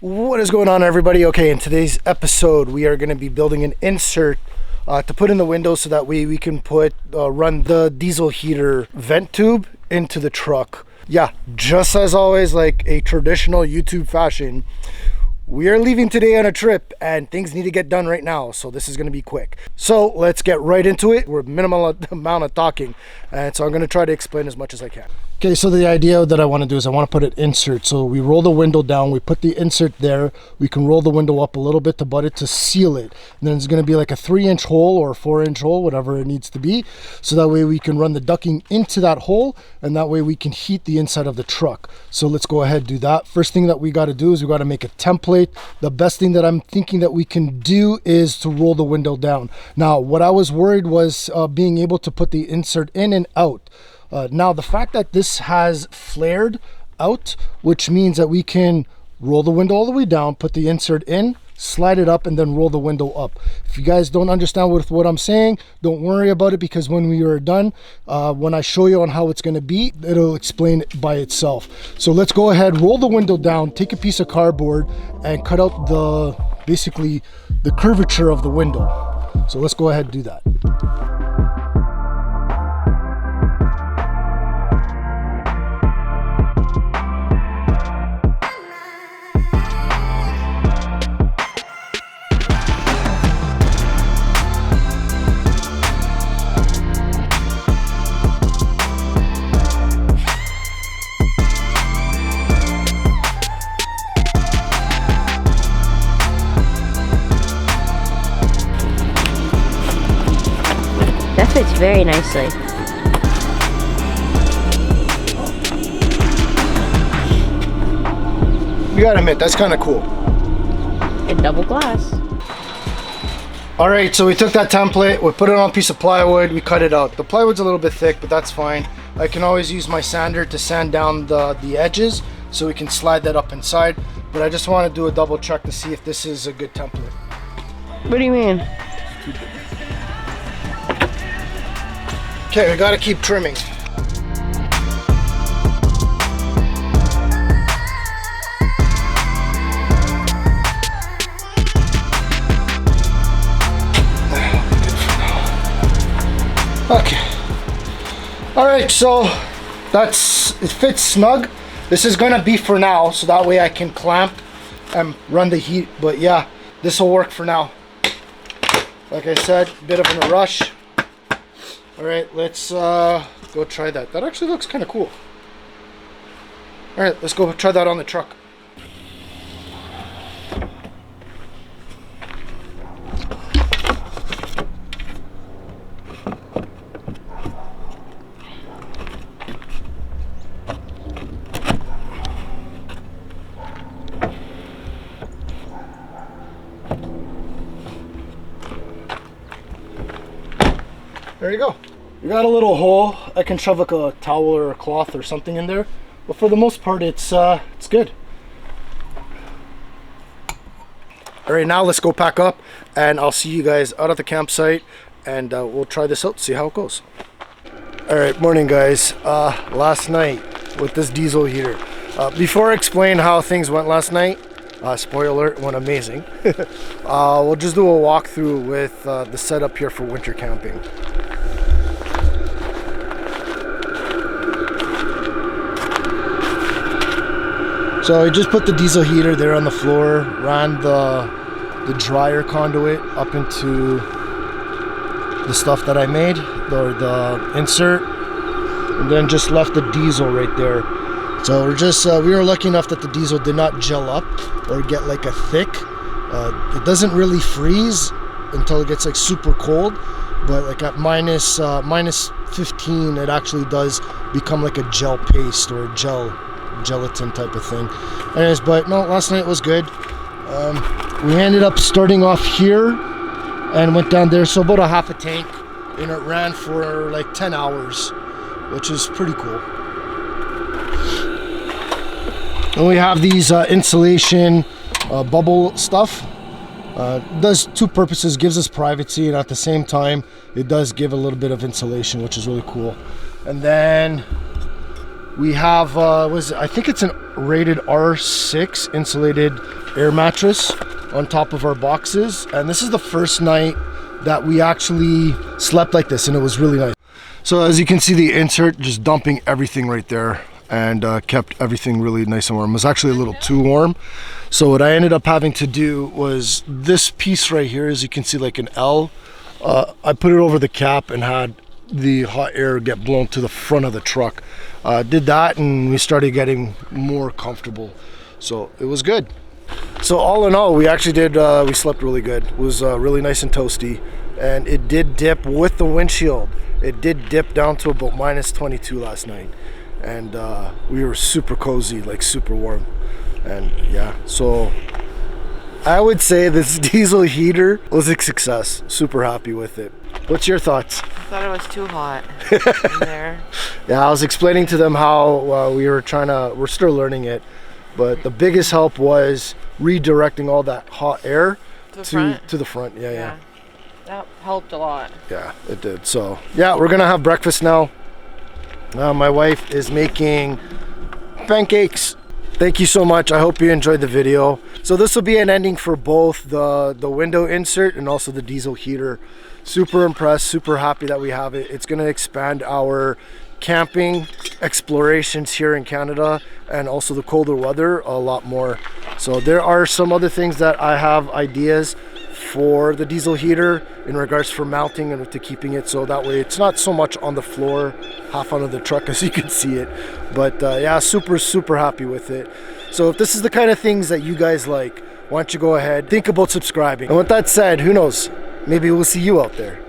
What is going on, everybody? Okay, in today's episode we are going to be building an insert to put in the window so that way we can run the diesel heater vent tube into the truck. Yeah, just as always, like a traditional YouTube fashion, we are leaving today on a trip and things need to get done right now, so this is going to be quick. So let's get right into it. We're minimal amount of talking, and so I'm going to try to explain as much as I can. Okay, so the idea that I want to do is I want to put an insert. So we roll the window down, we put the insert there, we can roll the window up a little bit to butt it to seal it. And then it's going to be like a 3-inch hole or a 4-inch hole, whatever it needs to be. So that way we can run the ducting into that hole, and that way we can heat the inside of the truck. So let's go ahead and do that. First thing that we got to do is we got to make a template. The best thing that I'm thinking that we can do is to roll the window down. Now, what I was worried was being able to put the insert in and out. Now, the fact that this has flared out, which means that we can roll the window all the way down, put the insert in, slide it up, and then roll the window up. If you guys don't understand what I'm saying, don't worry about it, because when we are done, when I show you on how it's going to be, it'll explain it by itself. So let's go ahead, roll the window down, take a piece of cardboard, and cut out basically the curvature of the window. So let's go ahead and do that. That fits very nicely. You gotta admit, that's kind of cool. And double glass. All right, so we took that template, we put it on a piece of plywood, we cut it out. The plywood's a little bit thick, but that's fine. I can always use my sander to sand down the edges so we can slide that up inside. But I just want to do a double check to see if this is a good template. What do you mean? Okay, we gotta keep trimming. Okay. All right, so it fits snug. This is gonna be for now, so that way I can clamp and run the heat. But yeah, this will work for now. Like I said, a bit of a rush. All right, let's go try that. That actually looks kind of cool. All right, let's go try that on the truck. There you go. You got a little hole. I can shove like a towel or a cloth or something in there, but for the most part, it's good. All right, now let's go pack up, and I'll see you guys out at the campsite, and we'll try this out, see how it goes. All right, morning guys. Last night with this diesel heater. Before I explain how things went last night, spoiler alert, went amazing. We'll just do a walkthrough with the setup here for winter camping. So I just put the diesel heater there on the floor, ran the dryer conduit up into the stuff that I made, or the insert, and then just left the diesel right there. So we were lucky enough that the diesel did not gel up or get like a thick. It doesn't really freeze until it gets like super cold, but like at minus 15, it actually does become like a gel paste or a gelatin type of thing. Anyways, but no, last night was good. We ended up starting off here and went down there, so about a half a tank, and it ran for like 10 hours, which is pretty cool. And we have these insulation bubble stuff. Does two purposes: gives us privacy, and at the same time it does give a little bit of insulation, which is really cool. And then We have, I think it's an rated R6 insulated air mattress on top of our boxes. And this is the first night that we actually slept like this, and it was really nice. So as you can see, the insert just dumping everything right there, and kept everything really nice and warm. It was actually a little too warm. So what I ended up having to do was this piece right here, as you can see, like an L, I put it over the cap and had the hot air get blown to the front of the truck. Did that, and we started getting more comfortable. So it was good. So all in all, we actually did, we slept really good. It was really nice and toasty, and it did dip with the windshield. It did dip down to about minus 22 last night, and we were super cozy, like super warm. And yeah, so I would say this diesel heater was a success. Super happy with it. What's your thoughts? I thought it was too hot in there. Yeah, I was explaining to them how we're still learning it, but the biggest help was redirecting all that hot air to the front. Yeah. That helped a lot. Yeah, it did. So yeah, we're gonna have breakfast now. My wife is making pancakes. Thank you so much. I hope you enjoyed the video. So this will be an ending for both the window insert and also the diesel heater. Super impressed, super happy that we have it. It's going to expand our camping explorations here in Canada, and also the colder weather a lot more. So there are some other things that I have ideas for the diesel heater in regards for mounting and to keeping it, so that way it's not so much on the floor, half under the truck, as you can see it. But yeah, super happy with it. So if this is the kind of things that you guys like, why don't you go ahead, think about subscribing. And with that said, who knows, maybe we'll see you out there.